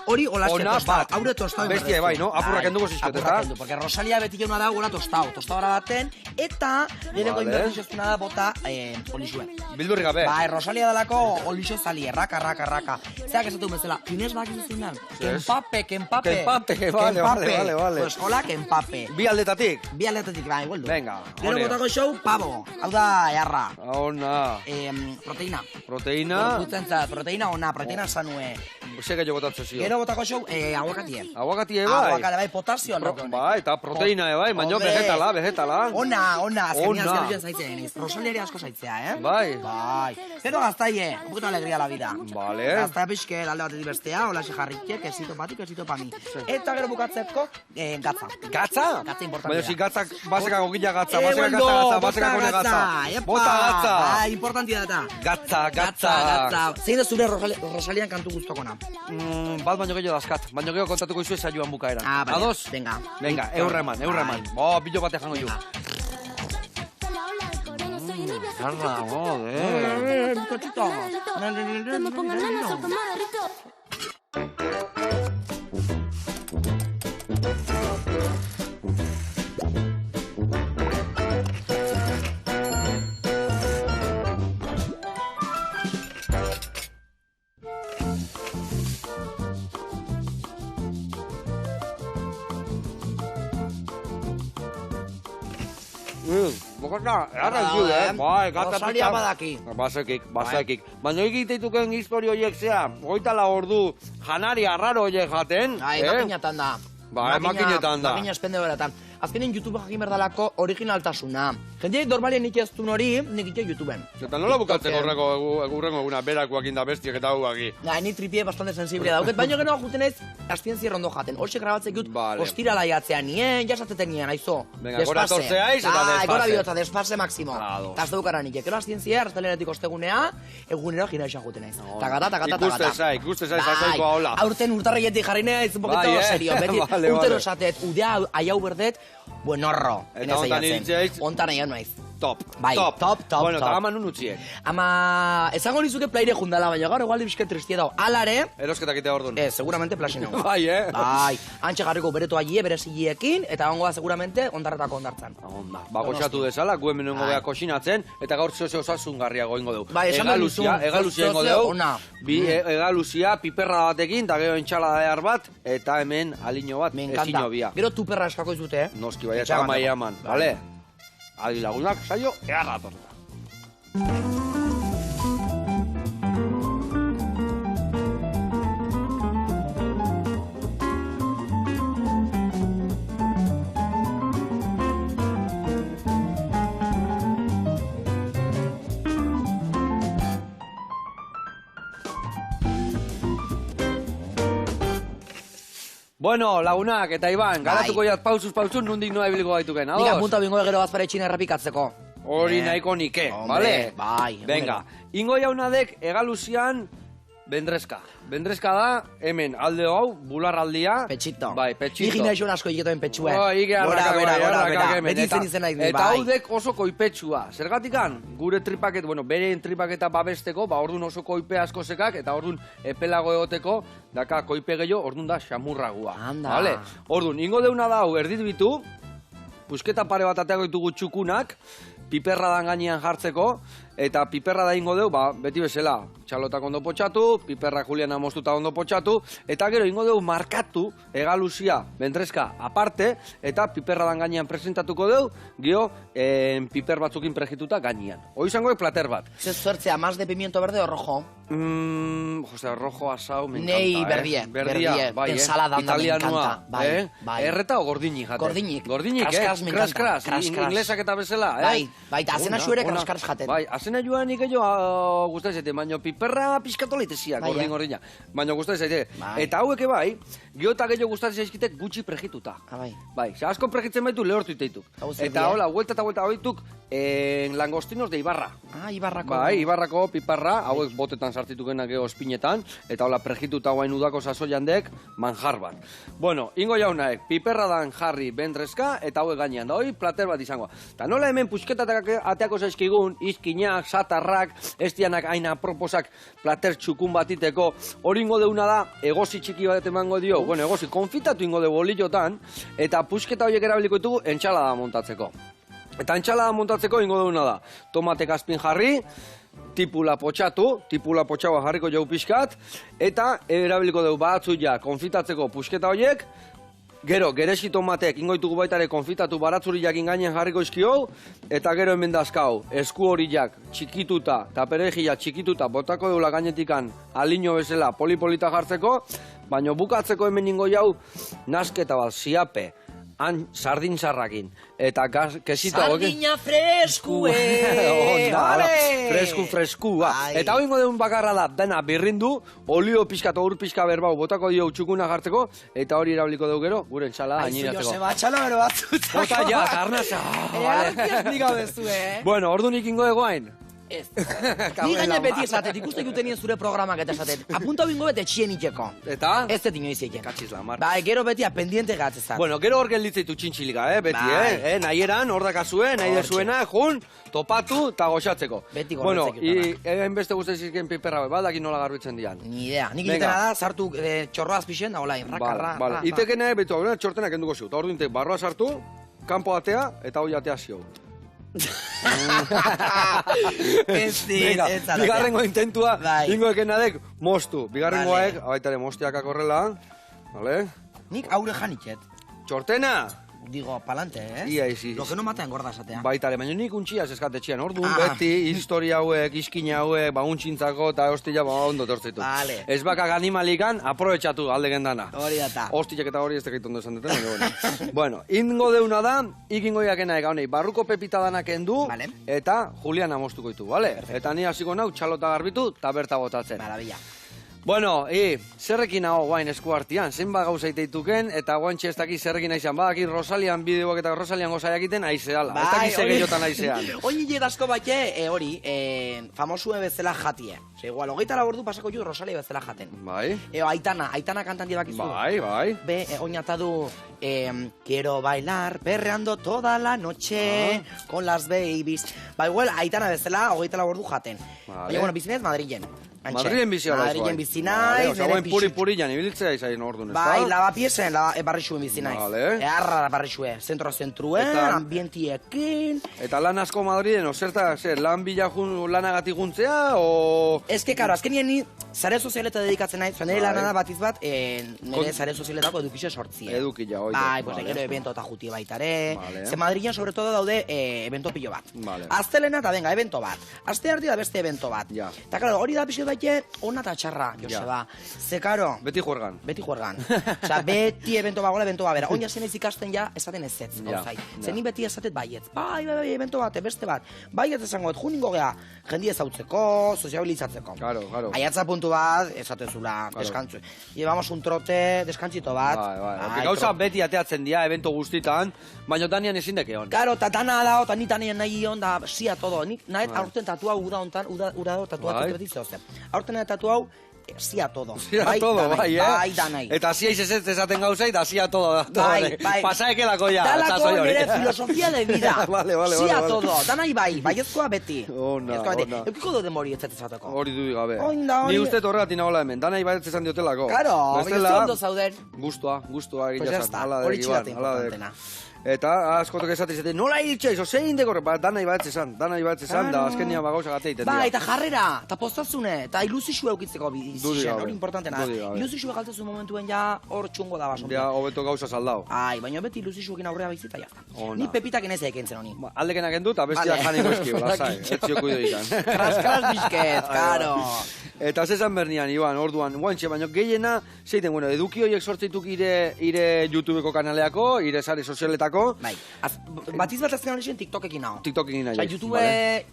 Hori olaxe tostau. Haure tostau. Bestia bai, no? Apurrak enduko zizkoteta. Porque Rosalia beti jauna da gola tostau. Tostadora baten, eta lehenengo inbertizozuna da bota olixue. Bildurri gabe. Bai, Rosalia dalako olixo zali, raka. Zerak esatu bezala, Inés bak izuzen Kenpape. Vale. Pues hola, Kenpape. Bi aldetatik? Bi aldetatik, bai, hueldu. Venga. Gero botako show, pavo. Hau da, jarra. Ona. Proteina. Proteina. Proteina ona, proteina sanue. Ze gehiago botatzen zio. Gero botako show, aguakatie. Aguakatie bai? Aguakatie bai, potasio alako. Bai, eta proteina bai, baina vegetala. Ona, azkenia azkenia zaitzen eniz. Rosaliari asko zaitzea, Bai. Gero gaztaie, un poquito alegría la vida. Vale. Gaztaia pixke alde batetik bestea, hola xe jarrikie, quesito pati, quesito pa mi. Eta gero bukatzeko, gatza. Gatza? Gatza importantea. Baina si gatzak, basekako gila gatza, basekako ne gatza. Bota gatza. Importantia data. Gatza. Zein da zure Rosalian kantu guztokona? Bat baino gehiago dazkat, baino gehiago kontatuko izue saioan bukaeran. Ados? Venga, eurreman. Bilo bate jango ju. Jarra, joder. Bizcochito. Me pongo nervioso, comadrito. Bokota, bai, gata Rosalia badaki. Basekik. Baina egiteituken historio horiek zea, goitala ordu janari arraro horiek jaten. Makinatan da. Bai, makinetan da. Makina espende horretan. Azkenin YouTube jakin berdalako originaltasuna. Jendeak dorbalien nik ez duen hori, nik ite YouTubeen. Eta nola bukatzen horreko egurrengo eguna berakoak inda bestiak eta hauaki? Ni tripie bastante sensiblia dauket, baina gero juten ez, astien zierrondo jaten. Hoxe grabatzek dut, ostirala jatzea nien, jasateten nien, aizo. Venga, gora tortzeaiz eta desfase. Gora bihotza, desfase maximo. Eta ez dukara nik, gero astien zier, astelenetik ostegunea, egunero ginaixo juten ez. Tagata. Ikuste zaiz, azaikoa hola. Aurten urtarreietik jarri naiz, un poquito serio, beti urtero esatet, udea aiau berdet, buenorro. Eta ontan iritzeiz. Ontan aiau naiz. Top. Bueno, eta ama nun utziek. Ama, esango nizuke plaire jundala, baina gaur egualdi bizke tristia dau. Alare... Erosketak itea orduan. Seguramente plasino. Bai, Bai, antxe jarriko beretu agie, bere ziliekin, eta gongoa seguramente ondarretako ondartzan. Onda, koxatu dezala, gu hemen nengo beha koxinatzen, eta gaur zeo osasungarriago ingo deu. Bai, Egaluzia ingo deu. Bi egaluzia, piperra batekin, eta gero entxalada behar bat, eta hemen aliño bat, ezino bia. Gero tuperra eskako izute, Noski, bai, eta amai eman, bale? Adi lagunak, saio, egarra torta. Bueno, lagunak eta Iban, garatuko jat pausuz, nundik noa ibiliko gaituken, ados? Nik apunta bingo gero bazpare txina errepikatzeko. Hori nahiko nike, bale? Bai. Venga, ingo jaunadek egaluzian bendrezka. Bendrezka da, hemen, alde hau, bularraldia. Petxito. Bai, petxito. Igi nahi asko egiten petxuen. Gora, beti zen izen nahi. Eta hau dek oso koipetsua. Zergatikan, gure tripaket, beren tripaketa babesteko, orduan oso koipe asko sekak, eta orduan epelago egoteko, daka koipe gehiago, orduan da xamurragua. Anda. Vale? Orduan, ingo deuna da hau erdit bitu, pusketa pare bat ateako ditugu txukunak, piperra dan gainean jartzeko, eta piperra da ingo deu, beti bezala, txalotak ondo potxatu, piperra Juliana moztuta ondo potxatu, eta gero ingo deu markatu, egaluzia, bendrezka aparte, eta piperra dan gainean presentatuko deu, gero piper batzukin prejituta gainean. Hoi izango plater bat. Zertzea, más de pimiento verde o rojo? Jose, rojo asau, me encanta. Nei berdie, bai, ensalada anda me encanta. Bai. Erreta o gordinik jate? Gordinik, kras, inglesak eta bezala, Bai, eta azena zuere kras jaten. Bai, azena joan nik jo guztai zaite, baina piperra pizkatu leitezia, gordina. Baina guztai zaite. Eta haueke bai, geota gehiago guztai zaizkitek gutxi prejituta. Bai, asko prejitzen baitu lehortu iteituk. Eta hola, vuelta eta vuelta hoituk langostinos de Ibarra. Ibarrako. Bai, Ibarrako piparra, hauek botetan sartitukenak geho espinetan, eta hola prejituta guain udako sasoian dek, manjar bat. Bueno, ingo jaunaek, piperra dan jarri bendrezka, eta hauek gainean da, hoi plater bat izango. Eta nola hemen pusketatak ateako zaizkigun, izkina, finak, satarrak, ez dianak aina proposak plater txukun batiteko, hori ingo deuna da, egozi txiki bat emango dio, bueno, egozi, konfitatu ingo de bolillotan, eta pusketa horiek erabiliko ditugu entxalada montatzeko. Eta entxalada montatzeko ingo deuna da, tomatek azpin jarri, tipula potxaua jarriko jau pixkat, eta erabiliko dugu batzu ja, konfitatzeko pusketa horiek, gero, geresi tomatek ingoitugu baitare konfitatu baratzuriak ingainen jarriko izkio, eta gero hemen dazkau, esku horiak txikituta, eta perejila txikituta, botako deula gainetikan aliño bezala polipolita jartzeko, baina bukatzeko hemen ingo jau, nasketa bat, siape, han sardin sarrakin, eta kesito Sardina freskue! Fresku, ba. Eta hori ingo deun bakarra da, dena birrindu, olio pixka eta ur pixka berbau, botako dio txukuna jartzeko, eta hori erabiliko dugu gero, gure entxalada ainiratzeko. Aizu, Joseba, txalo bero batzutako. Bota ja, karnaza. Artiaz nik hau bezu, Bueno, ordu nik ingo egoain. Ez. Ni gaina beti esatet, ikusten jutenien zure programak eta esatet. Apunta bingo bete txien itxeko. Eta? Ez dut inoiz egin. Katxiz lamar. Ba, gero beti apendiente gatzezat. Bueno, gero hor gelditzeitu txintxilika, beti, nahi eran, hor dakazue, nahi dezuena, jun, topatu eta goxatzeko. Beti bueno, gordetzeko. Egin beste guzti zizken piperra, badaki nola garbitzen dian. Ni idea. Nik egitena da, sartu txorroaz pixen, da hola, rakarra. Vale, itekena, betu, txortenak enduko ziu. Eta hor dintek, barroa sartu, kanpo atea, eta hoi atea ziu. Bigarrengo intentua, ingo ekenadek, mostu. Bigarrengoaek, abaitare mostiak akorrela, vale? Nik aure janitxet. Txortena! Digo, palante, Ia, izi. Lo que no mata engorda esatea. Baitare, baina nik untxiaz eskatetxean. Orduan beti, historia hauek, iskina hauek, untxintzako eta hostila ondo tortzitu. Vale. Ez bakak animalikan, aprobetxatu alde gendana. Hori data. Hostiak eta hori ez tekaitu ondo esan duten, baina bueno, ingo deuna da, ikingo jakena ega honei, barruko pepita danak endu, eta Juliana mostuko ditu, bale? Eta ni hasiko nau, txalota garbitu, eta berta botatzen. Maravilla. Bueno, zerrekin hau guain esku hartian, zenba gauza iteituken, eta guantxe ez daki zerrekin aizan, badaki Rosalian bideoak eta Rosalian goza jakiten aizeala, ez daki zegeiotan aizean. Oin jedazko batxe, hori, famosue bezala jatie. Igual, 24 ordu pasako ju Rosalia bezala jaten. Bai. Aitana kantanti bakizu. Bai. Be, oinatadu, quiero bailar perreando toda la noche con las babies. Ba, igual, Aitana bezala 24 ordu jaten. Baina, bueno, bizinez Madrilen. Madrilen bizia laiz, Madrilen bizi naiz. Osa, guen puri-purian ibiltzea izain orduan, ez da? Bai, lavapiesen, barrixuen bizi naiz. Vale. Eharra barrixue, zentruen, ambientiekin. Eta lan asko Madrilen, zer, lan lanagatik juntzea, o... Ez que, karo, azkenien ni zare sozialeta dedikatzen naiz, nire lanana batiz bat, nire zare sozialetako edukizio sortzia. Edukila, oide. Bai, pues gero evento eta juti baitare. Ze Madrilen, sobre todo, daude evento pilo bat. Aztelena eta venga, evento bat. Aste harti da beste evento bat. Eta, karo, hori da pixo baite, ona eta txarra, Joseba. Ze, karo... Beti juergan. Osa, beti evento bagola, evento babera. Oina zenez ikasten ja, esaten ez ez, gauzai. Ze ni beti esatet baietz. Bai, evento bat, beste bat. Baietz esango, juningo gea, jendi ezautzeko, soziabilizatzeko. Claro. Aiatza puntu bat, esatezula, deskantzu. Llevamos un trote, deskantzito bat. Bai. Gauza beti ateatzen dira, evento guztitan, baina Danian ezin deke hon. Claro, eta dana da, eta ni Danian nahi hon da, sia todo. Nik nahet aurten tatua uda hontan, uda tatuatzen beti zehozen. Aurten nahet tatu hau, sia todo. Sia todo, bai, Bai, danai. Eta sia ez esaten gauzai, eta sia todo. Bai. Pasaekelako ja. Dalako nire filosofia de vida. Vale. Sia todo. Danai bai, baiezkoa beti. Ona. Eukiko du demori ez zateko. Hori du gabe. Oinda. Ni uste torregatik nagoela hemen, danai baietz esan diotelako. Claro, beste ondo zauden. Gustua egila zan. Hori txilaten importantena. Eta askotok esaten, nola hiltxeiz, ozein dekorre, danai baetz esan, da azkenia bagauza gate iten dira. Ba, eta jarrera, eta postazune, eta ilusixu eukitzeko bizitzen, hori importantena. Ilusixu galtzezu momentuen ja hor txungo da baso. Ja, hobeto gauza saldao. Ai, baina beti ilusixuekin aurrea bizita jazta. Ni pepitak enez ekentzen honi. Aldekenak endu, eta bestiak janiko eskio, lasai, etxio kuido ditan. Kras bizket, karo. Eta zezan bernian, Iban, orduan, guantxe, baina gehiena, zeiten, bueno, eduki horiek sortzituk ire YouTubeko kanaleako, ire sare sozialetako. Bai, batiz bat azken horixen TikTokekin hau. TikTokekin nahi.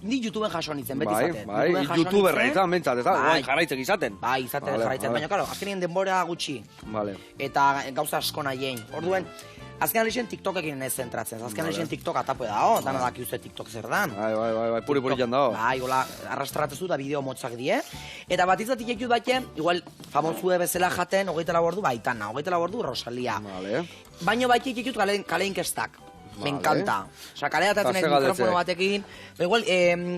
Ni YouTubeen jaso nintzen, beti izaten. Bai, YouTuberra izan, bentsat, ez da, guain jarraitzek izaten. Bai, izaten jarraitzen, baina, karo, azkenien denbora gutxi. Eta gauza asko nahien. Orduen, azken alixen TikTokekin ez zentratzen. Azken alixen TikTok atapu edao, dana daki uste TikTok zer dan. Bai, puri jan dao. Bai, hola, arrastratzezu da bideo motzak die. Eta batizat ikekut batxe, igual, famosue bezala jaten, 24 ordu Aitana, 24 ordu Rosalia. Baina batxe ikekut kale inkestak. Me encanta. Osa, kalea atatzen nahi mikrofono batekin. Igual,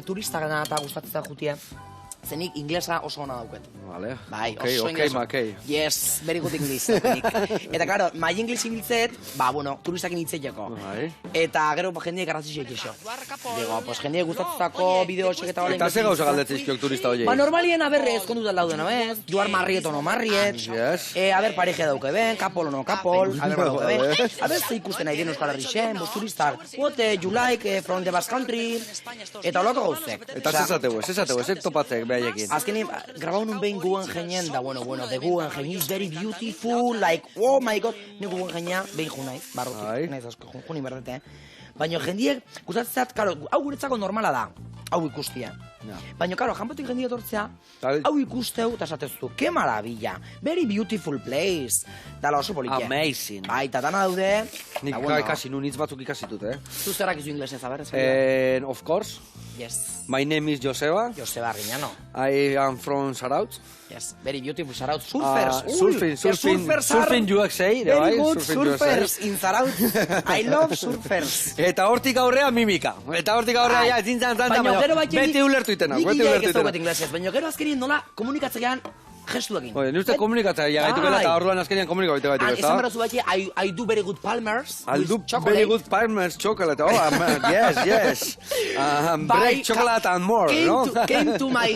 turistak eta gustatzen jutia. Zenik inglesa oso ona dauket. Vale. Bai, oso inglesa. Yes, very good English. Eta, claro, mai English inbiltzet, bueno, turistakin hitzeteko. Eta gero jendeek arrazizik iso. Digo, pues jendeek gustatzeko bideoxek eta balen. Eta ze gauza galdetzizkiok turista horiei? Normalien aberre ezkondutan lauden, abez? Duar marriet o no marriet. Aber pareja dauke ben, kapol o no kapol. Aber dauke ben. Abez ze ikusten nahi den Euskal Herri zen, bos turistak. What you like from the Basque Country. Eta olako gauzek. Eta zezateu, ez topatzek behaiekin. Azkenin, grabau nun behin Guggenheim da, bueno, the Guggenheim is very beautiful, like, oh my god, ni Guggenheim behin ju naiz, barrotik, naiz asko, juni berdete, baina jendiek, gustatzat, karo, hau guretzako normala da, hau ikustia. Baina, karo, janpotik jendiek etortzea, hau ikusteu, eta esatezu, ke maravilla, very beautiful place, dala oso polikia. Amazing. Bai, eta dana daude. Nik ikasi, nun hitz batzuk ikasitut, Zu zerrak izu inglesez, aber? Of course. Yes. My name is Joseba. Joseba Riñano. I am from Zarautz. Yes, very beautiful Zarautz. Surfers. Surfing USA. Very good surfers in Zarautz. I love surfers. Eta hortik aurrea mimika. Eta hortik aurrea ja, zintzan, beti ulertu itena. Baina gero azkerien nola komunikatzean gestuekin. Ni uste komunikatzea gaitu gela eta orduan azkenian komunikatu gaitu gaitu. Esan berazu batxe, I do very good Palmers. I do very good Palmers chocolate. Oh, yes. Break chocolate and more, no? Came to my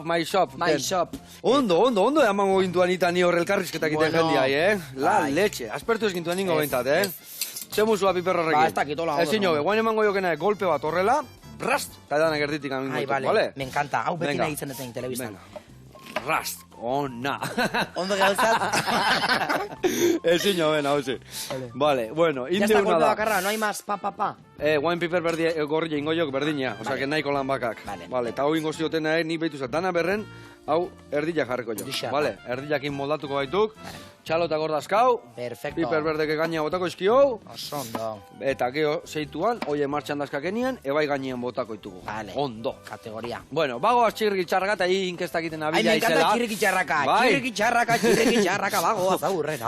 my shop. Ondo, emango gintuan ita ni horrelkarrizketak iten jendia, La leche. Aspertu ez gintuan ningo bentat, Zemuzua piperra rekin. Ba, ez dakitola. Ez ino, guain emango jokena golpe bat horrela, rast, eta edan egertitik amin goitu, vale? Me encanta, hau beti nahi itzen deten telebiztan. Rast, ona. Ondo gauzat. Ez ino, hau zi. Vale, bueno, inde una da. Ya está golpe bakarra, no hay más, pa. Guain piper gorria ingo jok berdina, oza, que nahiko lan bakak. Vale, eta hau ingo ziotena ni behitu zat, dana berren, hau erdila jarriko jo. Vale, erdilakin moldatuko baituk. Txalota gordazkau, piper berdeke gaina botako izkiou, eta geho zeituan, oie martxan dazkakenian, ebai gainean botako itugu. Ondo. Kategoria. Bueno, bagoaz txirriki txarraka eta inkestak iten abila izela. Ai, me encanta txirriki txarraka, bagoaz aurrera.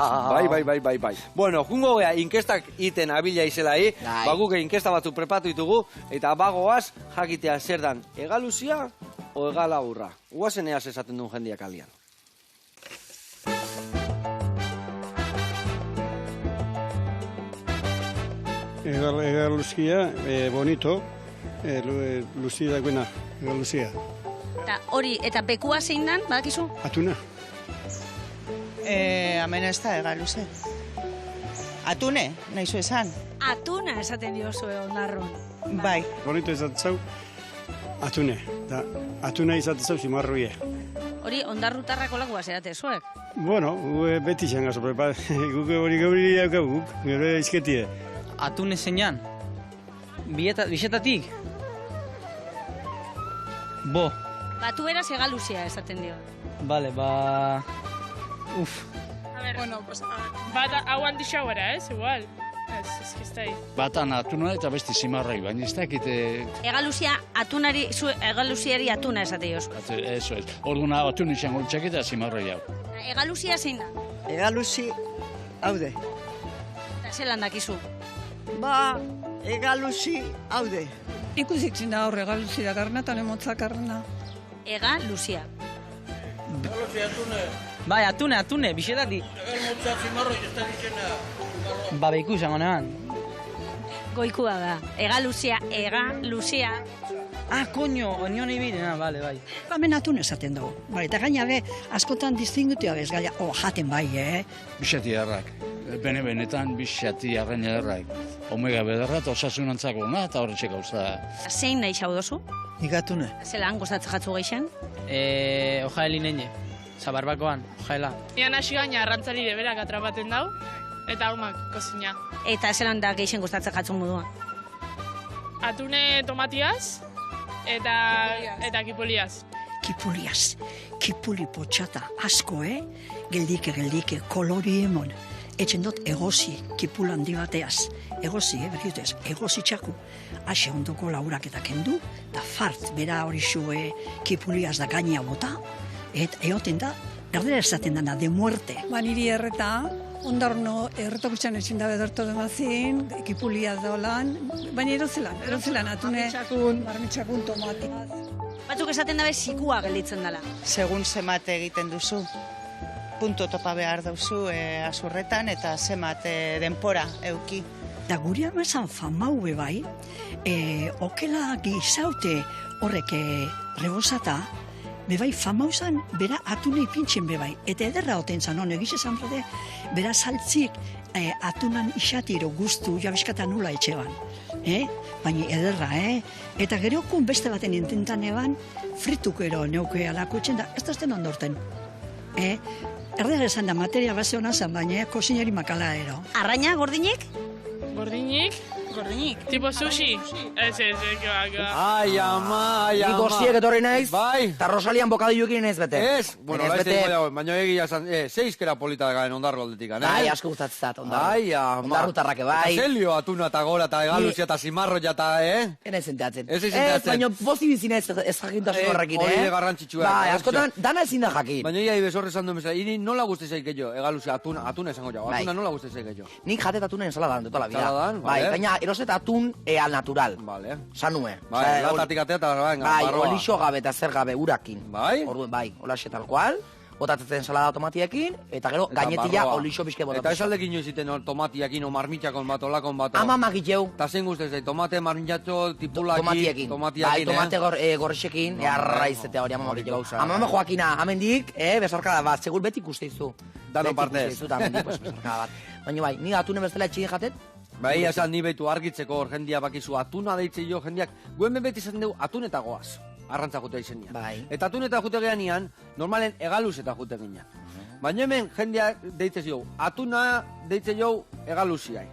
Bai. Bueno, jungo gea inkestak iten abila izela baguke inkesta batzu prepatu ditugu, eta bagoaz jakitea zer dan egaluzia o egala hurra. Guazen eaz esaten duen jendiak alian. Egaluzia, bonito, luzia dagoena, egaluzia. Eta hori, eta bekua zein dan, badakizu? Atuna. Hemen ez da, egaluze. Atune, nahi zu esan? Atuna esaten diozu ondarron. Bai. Bonito esatzau, atune. Atuna esatzau zimarruie. Hori, ondarrutarrako lakoa zerate zuek? Bueno, beti zen gazo, guk hori gauri guk, gero izketie. Atune zeinan? Bixetatik? Bo. Batu beraz egaluzia esaten dio. Bale, Uf. A ver, bueno, pues, bat hau handixau era, igual. Ez kiztai. Batan atuna eta besti zimarrai, baina ez dakite... Egaluzia, egaluziari atuna esate jozu. Eso es. Orduan atun izango txak eta zimarrai hau. Egaluzia zein da? Egaluzi, haude. Eta zelan dakizu? Egaluzi, haude. Ikusik zina hor, egaluzi da garna eta lemotza karna. Egaluzia. Egaluzia atune. Bai, atune, bixetatik. Egalmotza zimarroi ez da dizena. Beiku izango nean. Goikua da. Egaluzia. Koño, onion ibirena, bale, bai. Hemen atun esaten dugu. Bai, eta gaina be, askotan distingutua bez, gaia, jaten bai, Bixati harrak. Benetan bixati harren ederrak. Omega bederra eta osasunantzako ona eta horretxe gauza. Zein nahi xau dozu? Nik atune. Zelan, gozatzen jatzu geixen? Ojaeli nene. Zabarbakoan, ojaela. Ian hasi gaina arrantzari deberak atrapaten dau, eta haumak kozina. Eta zelan da geixen gozatzen jatzu modua? Atune tomatiaz, eta kipuliaz. Kipuli potxata asko, Geldike, kolori emon. Etxen dut egozi, kipul handi bateaz. Egozi, berriutez, egozi txaku. Ase ondoko laurak eta kendu, eta fart, bera hori xue kipuliaz da gaina bota, eta eoten da, erdera esaten dana, de muerte. Ba, niri erreta, ondarno erretokutxan etxin dabe dorto demazin, ekipulia dolan, baina erozelan, atune, marmitxakun, tomate. Batzuk esaten dabe sikua gelditzen dela. Segun zemate egiten duzu. Punto topa behar duzu azurretan eta zemate denpora euki. Da guri esan famau bai, okela gizaute horrek rebosata, bebai famau zan, bera atunei pintxen bebai. Eta ederra oten zan, egiz esan rode, bera saltzik atunan isatiro guztu jabiskata nula etxeban. Baina ederra, Eta gero kun beste baten intentan eban, fritukero neuke alako etxen da, ez da ezten ondorten. Erdera esan da, materia base hona zan, baina kozinari makala ero. Arraina, gordinik? Gordinik? Tipo sushi? Ez, Ai, ama. Nik hostiek etorri naiz, bai. eta Rosalian bokadilluekin ez bete. Ez, bueno, baina egia esan, seizkera polita garen ondarro aldetik, Bai, asko gustatzat, ondarro. Ai, ama. Ondarrutarrake, bai. Eta zelio atuna eta gora eta egaluzia eta zimarroia eta, Ena ezenteatzen. Ez ezenteatzen. Baina pozi bizina ez jakintasun horrekin, Hori de garrantzitsua. Bai, askotan, dana ezin da jakin. Baina ia ibez horrezan duen bezala, iri nola guzti zaik jo, egaluzia, atuna esango jau, atuna nola guzti zaik jo. Nik jatet atunen ensaladan, dut la vida. Ensaladan, bai, vale. baina eroset atun al natural. Vale. Sanue. Bai, latatik atea eta bai, olixo gabe eta zer gabe urakin. Bai? Orduen, bai, olaxe tal cual. Botatzen ensalada tomatiekin, eta gero gainetila olixo pixke botatzen. Eta esaldekin joiziten tomatiakin o marmitxakon bat, olakon bat. Ama magiteu. Eta zein guztez, tomate, marmitxatxo, tipulakin, tomatiakin. Bai, tomate gorrixekin, arraizetea hori ama magiteu. Ama joakina, amendik, besarkada bat, segur beti ikusteizu. Dano partez. Besarkada bat. Baina bai, ni atune bestela etxin jatet, bai, esan ni behitu argitzeko hor jendia bakizu atuna deitze jo jendiak, guen beti izan dugu atun eta goaz. Arrantza jute izenian. Bai. Eta atun eta jute geanian, normalen egaluz eta jute ginean. Baina hemen jendeak deitze jo, atuna deitze jo egaluziai.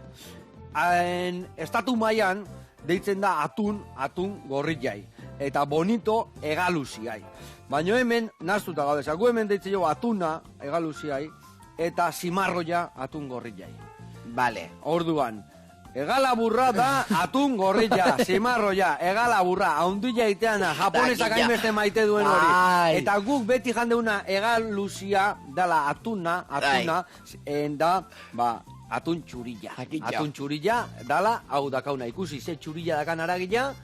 Estatu mailan deitzen da atun gorriai. Eta bonito egaluziai. Baina hemen, naztuta gaude, gu hemen deitze jo atuna egaluziai, eta zimarroia atun gorriai. Vale. Orduan, egala burra da atun gorrilla, zimarroia, egala burra, haundilla iteana, japonesak hainbeste maite duen hori. Eta guk beti jandeuna egaluzia dala atuna, da, atun txurilla. Atun txurilla dala, hau dakauna ikusi, ze txurilla dakan aragila,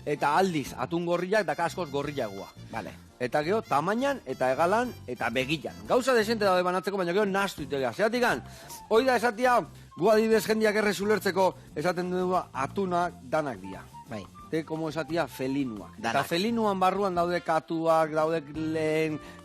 eta aldiz, atun gorrillak daka askoz gorrillagoa. Vale. Eta gero, tamainan, eta egalan, eta begilan. Gauza desente daude banatzeko, baina gero nastu itegea. Zeratikan, hoi da esatia, gu adibidez jendiak errezulertzeko, esaten dugu atuna danak dira. Bai. Te, como esatia, felinuak. Danak. Eta felinuan barruan daude katuak, daude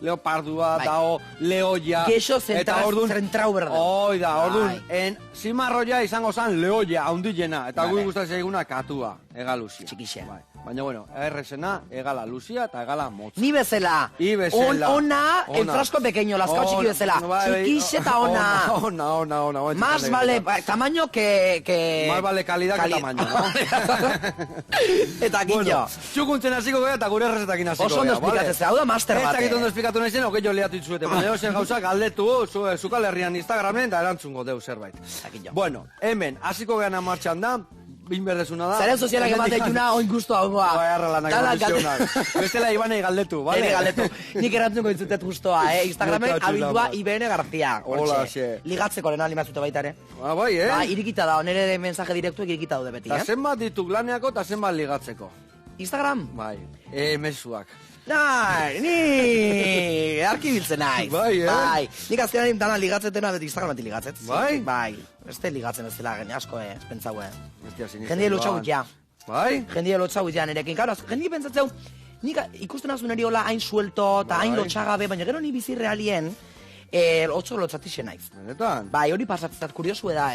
leopardua, dao leoia. Geixo zentrau berde. Hoi da, orduan, zimarroia izango zan leoia, haundilena. Eta gu gustatzen eguna katua, egaluzia. Txikixea. Bai. Baina, bueno, errezena, egala luzia eta egala motza. Ni bezala. Ona, el frasco pequeño, laskau txiki bezala. Txikixe eta ona. Ona. Más vale tamaño que... Más vale calidad que tamaño, no? Eta gillo. Txukuntzen hasiko gara eta gure errezetakin hasiko gara. Oso ondo esplikatzen, hau da master bate. Ez dakit ondo esplikatu nahi zen, okeio lehatu itzuete. Baina zen gauza galdetu, zukal herrian Instagramen, eta erantzungo deu zerbait. Bueno, hemen, hasiko gara martxan da, binberdezuna da. Zaren sozialak emateikuna, oin guztu hau goa. Bai, arralanak evoluzionak. Bestela Ibanei galdetu, bale? Ene galdetu. Nik erantzungo intzutet guztua, Instagramen abildua Ibene García. Hola, xe. Ligatzeko lehena limatzute baita ere. Bai, Ba, irikita da, nire mensaje direktu irikita daude beti, Ta zenbat dituk laneako, eta zenbat ligatzeko. Instagram? Bai, mezuak. Ni arki biltzen naiz. Bai, Nik azkenan dana ligatzetena beti Instagramatik ligatzet. Bai? Bai. Beste ligatzen ez dela, asko, pentsau, Bestia sinisten. Jendie lotxau ja. Bai? Jendie lotxau ja nirekin. Karo, jendie pentsatzeu, nik ikusten azun eri hola hain suelto eta hain lotxagabe, baina gero ni bizi realien, otso lotxatixen naiz. Benetan? Bai, hori pasatzat, kuriosue da,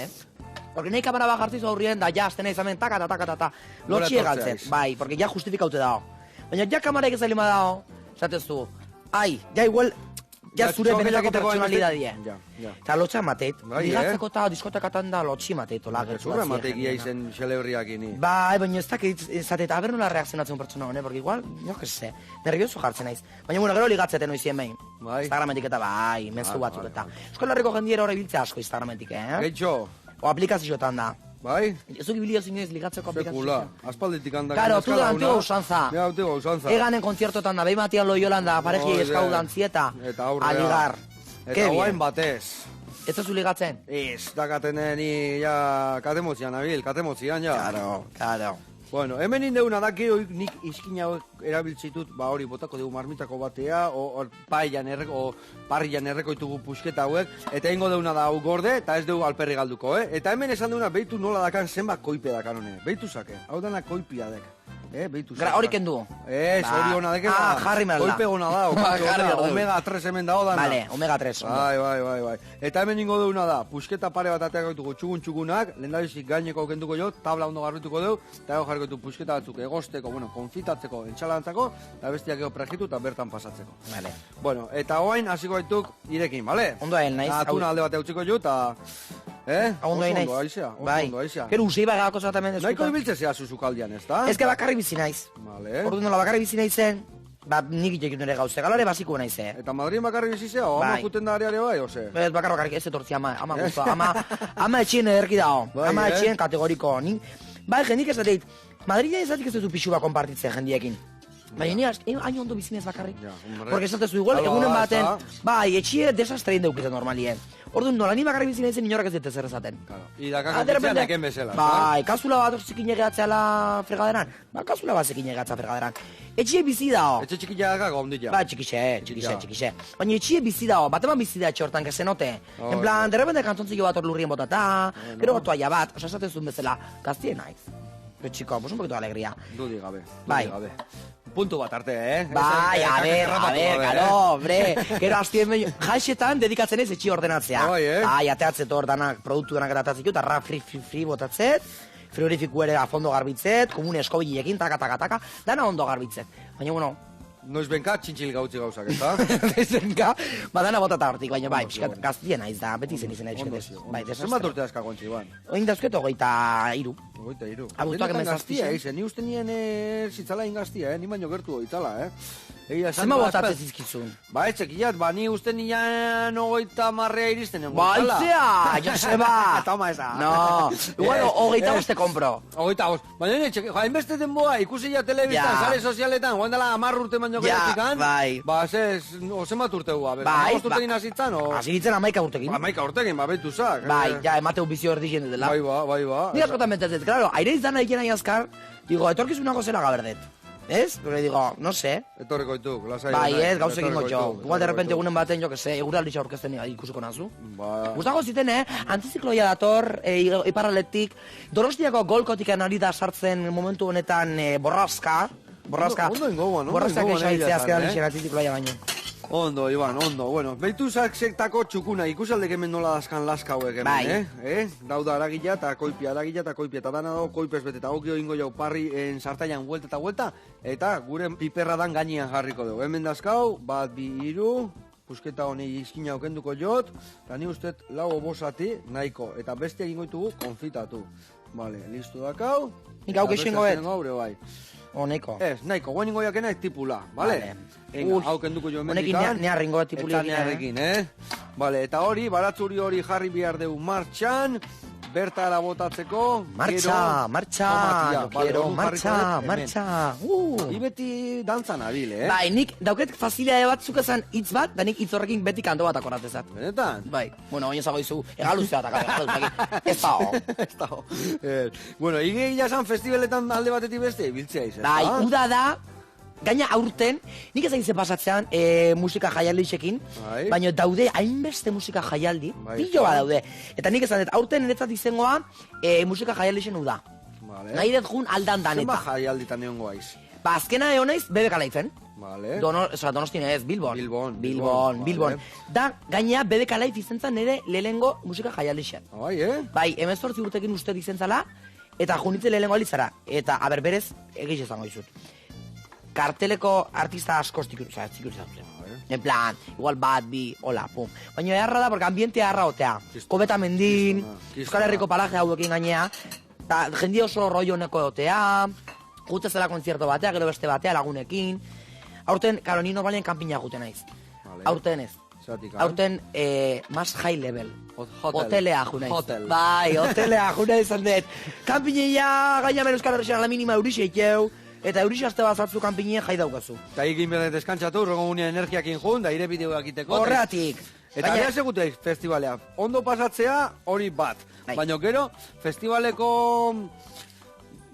Porque nahi kamara bat jartzizu aurrien, da, ja, aztena izamen, taka. Lotxie galtzet, bai, porque ja justifikaute dao. Baina ja kamara egin zailima dao, zatezu, ai, ja igual, ja zure benetako pertsonalidadie. Eta lotxa mateit, ligatzeko eta diskotekatan da lotxi mateit, ola gertu. Zurra matekia izen xele horriak ini. Bai, baina ez dakit, zatet, aber nola reakzionatzen pertsona hone, porque igual, jo que se, nervioso jartzen naiz. Baina, bueno, gero ligatzeten oizien behin. Instagramentik eta bai, mezu batzuk eta. Euskal Herriko jendiera horre biltzea asko Instagramentik, Geitxo. O aplikazioetan da. Bai? Zuk ibilio zinez ligatzeko aplikazioa. Sekula, aspalditik handak. Claro, tu da antigua usanza. Ja, antigua usanza. Eganen kontziertotan da, behin Matian Loiolan da, pareji eskau dantzieta. Eta aurrea. Aligar. Eta guain batez. Ez da ligatzen? Ez, dakatenen ni ja katemotzian nabil, katemotzian ja. Claro. Bueno, hemen indeuna da, gero nik izkin hauek erabiltzitut, hori botako dugu marmitako batea, o parrian errekoitugu pusketa hauek, eta ingo deuna da hau gorde, eta ez dugu alperri galduko, Eta hemen esan deuna, behitu nola dakan zenbat koipe dakan hone. Behitu zake, hau dana koipia dek. Behitu zake. Hori kendu? Ez, hori hona dek. Jarri merda. Koipe hona da, omega 3 hemen dago dana. Vale, omega 3. Bai. Eta hemen ingo deuna da, pusketa pare bat ateak gaituko txugun-txugunak, lehendabizik gaineko kenduko jo, tabla ondo garbituko deu, eta jarriko ditu pusketa batzuk egosteko, konfitatzeko, entxalantzako, eta bestiak ego pregitu eta bertan pasatzeko. Vale. Bueno, eta hoain hasiko gaituk irekin, bale? Ondo hain, naiz. Atuna alde batea utziko jo, eta... Ondo hain, naiz. Ondo aizea. Gero usei bagako zatamen eskuta. Naiko ibiltze zea zuzukaldian, ez da? Ez que bakarri bizi naiz. Vale. Ordu nola bakarri bizi naizen, nik itekin nire gauze, galare basiko naiz, Eta Madrid bakarri bizi zea, o ama juten da areare bai, ose? Ez bakarri ez etortzi ama guztua, ama etxien ederki dago, ama etxien kategoriko. Bai, jendik ez dut, Madrida ez datik ez duzu pixua konpartitzen jendiekin. Baina ni hain ondo bizinez bakarrik. Porque esatezu igual, egunen baten, bai, etxie desastrein deukizan normalien. Orduan, nola ni bakarrik bizina izen inorrak ez dut zer esaten. Idaka konpitzean eken bezala. Bai, kasula bat zekin egeatzea la fregaderan. Ba, kasula bat zekin egeatzea fregaderan. Etxie bizi dao. Etxe txikia daka gondilla. Ba, txikixe. Baina etxie bizi dao, bat eman bizi da etxe hortan, kesenote. En plan, derrepende kantzontziko bat hor lurrien botata, gero toaia bat, osa esaten zuen bezala, gaztien naiz. Pero chico, pues un poquito de alegría. Dudi gabe. Puntu bat arte, Bai, a ver, claro, hombre. Gero hastien medio, jaixetan dedikatzen ez etxi ordenatzea. Bai, ateatzet hor danak, produktu danak eratatzeko, eta rap free botatzet, frigorifiku ere a fondo garbitzet, komune eskobilekin, taka, dana ondo garbitzet. Baina, bueno, noiz benka txintxil gautzi gauzak, ez da? Noiz benka, badana botata hortik, baina bai, piskat, gaztien naiz da, beti zen izena etxeketez. Zenbat urte azkako entzi, ban? Oin dauzket 23. 23. Abuztuak hemen gaztia, ni uste nien zitzala ingaztia, ni baino gertu goitala, Zema botatzen zizkizun? Ba, etxekiat, ni uste nian 30 iristen nengo. Ba, itzea, Joseba! Toma esa. No, igual 25 te compro. 25, baina etxekiat, hainbeste denboa, ikusi ja telebistan, sare sozialetan, joan dela 10 urte baino geratikan. Bai. Ba, zenbat urte hua, bai. 5 urtekin azitzan, o? Azitzen 11 urtekin. 11 urtekin, ba, betu zak. Bai, ja, emateu bizio erdixen dela. Bai ba. Ni askotan bentetzet, claro, aire izan nahi nahi azkar, digo, etorkizunako zela gaberdet. ¿Ez? Porque digo, no sé. Etorreko dituk, lasai. Bai, ez, gauzekin gotxo. Igual de repente egunen baten, jo que sé, eguraldixa aurkezten ikusiko nazu. Ba. Gustago ziten, antizikloia dator, iparraletik, Donostiako golkotik ari da sartzen momentu honetan borraska. Ondo ingo, no? Borraskak esaitzea azkeran lixen antizikloia baino. Ondo, Iban, ondo. Bueno, behitu sektako txukuna, ikusaldek hemen nola dazkan laska hauek hemen, Dauda aragila eta koipia, eta dana dago koipez bete, eta okio ingo jau parri sartaian huelta, eta gure piperra dan gainean jarriko dugu. Hemen dazkau, 1, 2, 3, pusketa honi izkina okenduko jot, eta ni ustet lau obosati nahiko, eta beste egingo ditugu konfitatu. Vale, listo dakau. Nik hau keixengo bet. Bai. Nahiko. Ez, nahiko, guen ingo jakena ez tipula, bale? Hau kenduko jo emendikan. Honekin neharringo bat tipuli egin. Eta neharrekin, Vale, eta hori, baratzuri hori jarri behar dugu martxan, bertara botatzeko. Martxa, quiero, martxa. Ibeti dantzan abil, Bai, nik dauket fazilea batzuk esan hitz bat, da nik hitz horrekin beti kanto bat akoratezat. Benetan? Bai, bueno, oin ezago izu, egaluzea eta ez dago. Bueno, igei jasan festivaletan alde batetik beste, biltzea izan. Bai, uda da, gaina aurten, nik ez ze pasatzean musika jaialdixekin, baina daude hainbeste musika jaialdi, piloa daude. Eta nik esan dut, aurten niretzat izengoa musika jaialdixen uda. Nahi dut jun aldan daneta. Zenba jaialditan egon goaiz? Ba, azkena egon naiz, BBK Laifen. Vale. Donostin ez, Bilbon. Da, gainea BBK Life izen zan nire lehengo musika jaialdixen. Bai, 18 urtekin uste izen zala, eta junitze lehengo alitzara. Eta, aber, berez, egiz ezango izut. Karteleko artista asko en plan, igual bat, bi, hola, pum. Baina eharra da, porque ambientea eharra otea. Kobeta mendin, Euskal Herriko paraje hauekin gainea, eta jendia oso rollo honeko otea, gute zela kontzierto batea, gero beste batea lagunekin. Aurten, karo, ni normalien kanpina gute naiz. Aurten ez. Aurten, más high level. Hotelea junaiz. Bai, hotelea junaiz izan dut. Kanpineia, gaina men Euskal Herrixan la minima eurixeikeu, eta eurixazte bat zartzu kanpinien jai daukazu. Eta egin behar deskantzatu, rogo unea energiakin jun, da ire bideoak iteko. Horreatik. Eta gara segute festivalea, ondo pasatzea hori bat. Baina gero, festivaleko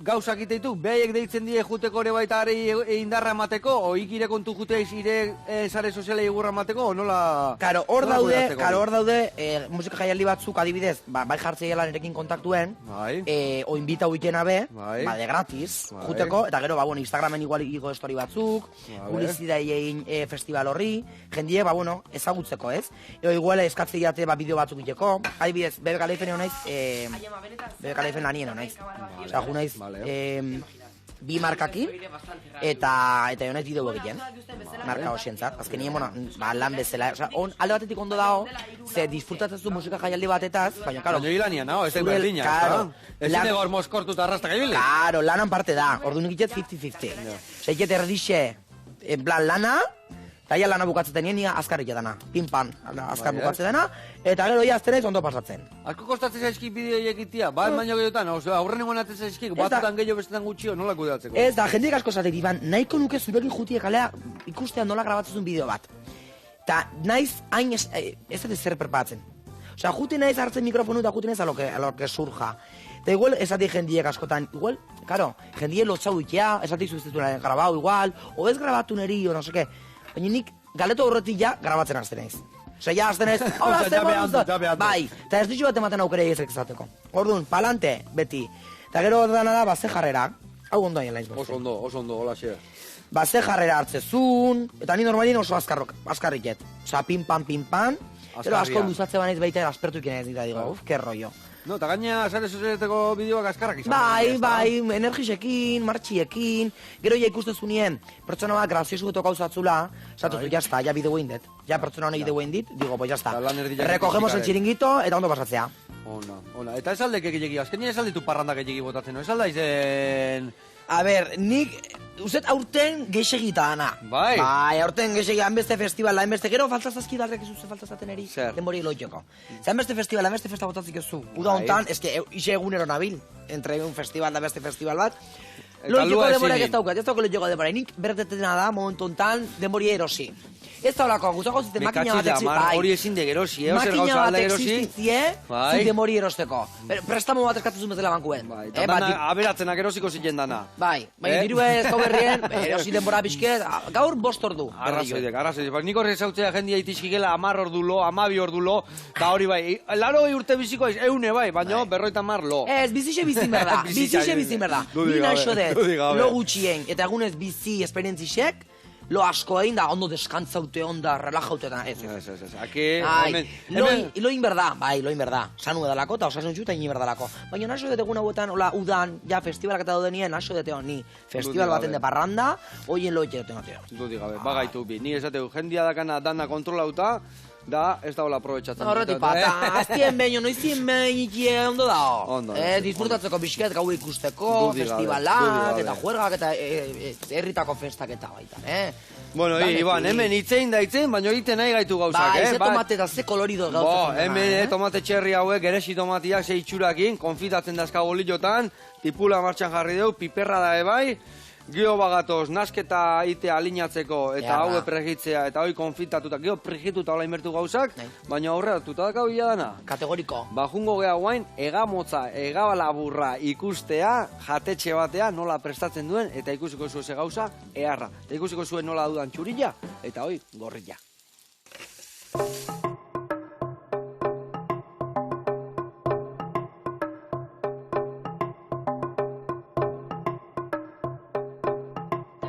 gauzak iteitu, behaiek deitzen die juteko ere baita indarra emateko, oik ire kontu juteiz ire sare sozialei egurra emateko, o nola... Karo, hor daude, musika jaialdi batzuk adibidez, bai jartzea lanerekin kontaktuen, o invita huitena be, de gratis, juteko, eta gero, Instagramen igual igo estori batzuk, publizidai egin festival horri, jendie, ezagutzeko, ez? Ego igual eskatzei jate bideo batzuk iteko, adibidez, Bebe Kaleifen egon naiz, Bebe Kaleifen lanien egon naiz. Osa, ju naiz, bi markaki, eta egon naiz bideo egiten, marka hosientzat. Azken nien, lan bezala, alde batetik ondo dago, ze disfrutatzen zu musika jaialdi batetaz, baina, karo... Baina hilanian, no? Ez berdina, ez dine gor mozkortu eta arrastak egile? Karo, lanan parte da, ordu nik iket 50-50. Zeiket erdixe, en plan lana, eta ia lana bukatzen nien, nia azkarrik edana, pin-pan, azkar bukatzen dena, eta gero ia azten ez ondo pasatzen. Asko kostatzen zaizkik bideo egitea, bat baino gehiotan, aurren egon atzen zaizkik, batutan gehiago bestetan gutxio, nola kudeatzeko? Ez da, jendeik asko zatek, Iban, nahiko nuke zurekin jutie kalea ikustean nola grabatzezun bideo bat. Eta naiz hain ez dut zer perpatzen. Osea, jute naiz hartzen mikrofonu eta jute naiz alorke surja. Eta igual esatik jendiek askotan, igual, karo, jendiek lotzau itea, esatik zuztetuaren grabau igual, o ez grabatu neri, o no seke. Baina nik galeto horretik ja grabatzen azten naiz. Osea, ja azten naiz, hola, zer bai, eta ez ditu bat ematen aukere ezek izateko. Orduan, palante, beti. Eta gero dana da, ze jarrera, hau ondo hain laiz. Oso ondo, hola xe. Ze jarrera hartzezun, eta ni normalin oso azkarriket. Osea, pin-pan, pero asko luzatze banaiz baita aspertu iken ez dira, digo, que rollo. No, eta gaina sare sozialeteko bideoak azkarrak izan. Bai, energisekin, martxiekin, gero ja ikustezunien, pertsona bat graziosu geto gauzatzula, esatuzu, jazta, ja bideo egin dit. Ja pertsona honek bideo egin dit, digo, pues jazta. Recogemos el chiringuito eta ondo pasatzea. Ona. Eta ez aldek egilegi, azkenia ez alditu parrandak egilegi botatzen, no? Ez alda izen... A ber, nik, uzet aurten geixegita dana. Bai, aurten geixegita, hanbeste festivala, hanbeste, gero faltazazki darrek ez uze faltazaten eri, denbori loitxoko. Hanbeste festivala, hanbeste festa botatzik ez zu. Uda hontan, ez que ise egunero nabil, entre un festival da beste festival bat. Loitxoko denborak ez daukat, ez daukat loitxoko denborak. Nik berretetena da, momentu hontan, denbori erosi. Ez da holako, guztako zuten makina bat etzi, hori ezin de gerosi, zer gauza alde gerosi. Makina bat existizie, zuten mori erosteko. Prestamo bat eskatzen zuen bezala bankuen. Aberatzenak erosiko ziren dana. Baina diru ez hau berrien, erosi denbora pixket, gaur 5 ordu. Arrazoidek. Nik horrek zautzea jendia itizkigela 10 ordu lo, 12 ordu lo, eta hori bai, 80 urte biziko ez, 100 bai, baina 50 lo. Ez, bizixe bizin berda, Ni naixo dez, lo gutxien, eta egunez bizi esperientzisek, lo asko egin da, ondo deskantzaute, onda, relajaute eta ez. Lo inberda, lo inberda. Sanu edalako eta osasun txuta egin berdalako. Baina naso dut egun hauetan, hola, udan, ja festivalak eta daudenien, naso dut egon ni. Festival baten de parranda, hoien loite dut egoteo. Dudik gabe, bagaitu bi. Ni esateu, jendia dakana dana kontrolauta, da, ez da hola aprobetxatzen. Horretik pata, aztien behin, noizien behin ikie ondo dao. Disfrutatzeko bisket gau ikusteko, festivalak, eta juergak, eta herritako festak eta baita, Bueno, Iban, hemen itzein da itzein, baina egiten nahi gaitu gauzak, ze tomate eta ze kolorido gauzak. Hemen tomate txerri hauek, geresi tomatiak, ze itxurakin, konfitatzen dazka bolillotan, tipula martxan jarri deu, piperra da ebai, gio bagatoz, nasketa itea alinatzeko, eta hau pregitzea, eta hoi konfitatuta, gio pregituta hola inbertu gauzak, baina horretatuta daka bila dana. Kategoriko. Jungo geha guain, egamotza, egabalaburra ikustea, jatetxe batea, nola prestatzen duen, eta ikusiko zuen ze gauza, eharra. Eta ikusiko zuen nola dudan txurilla, eta hoi, gorrilla.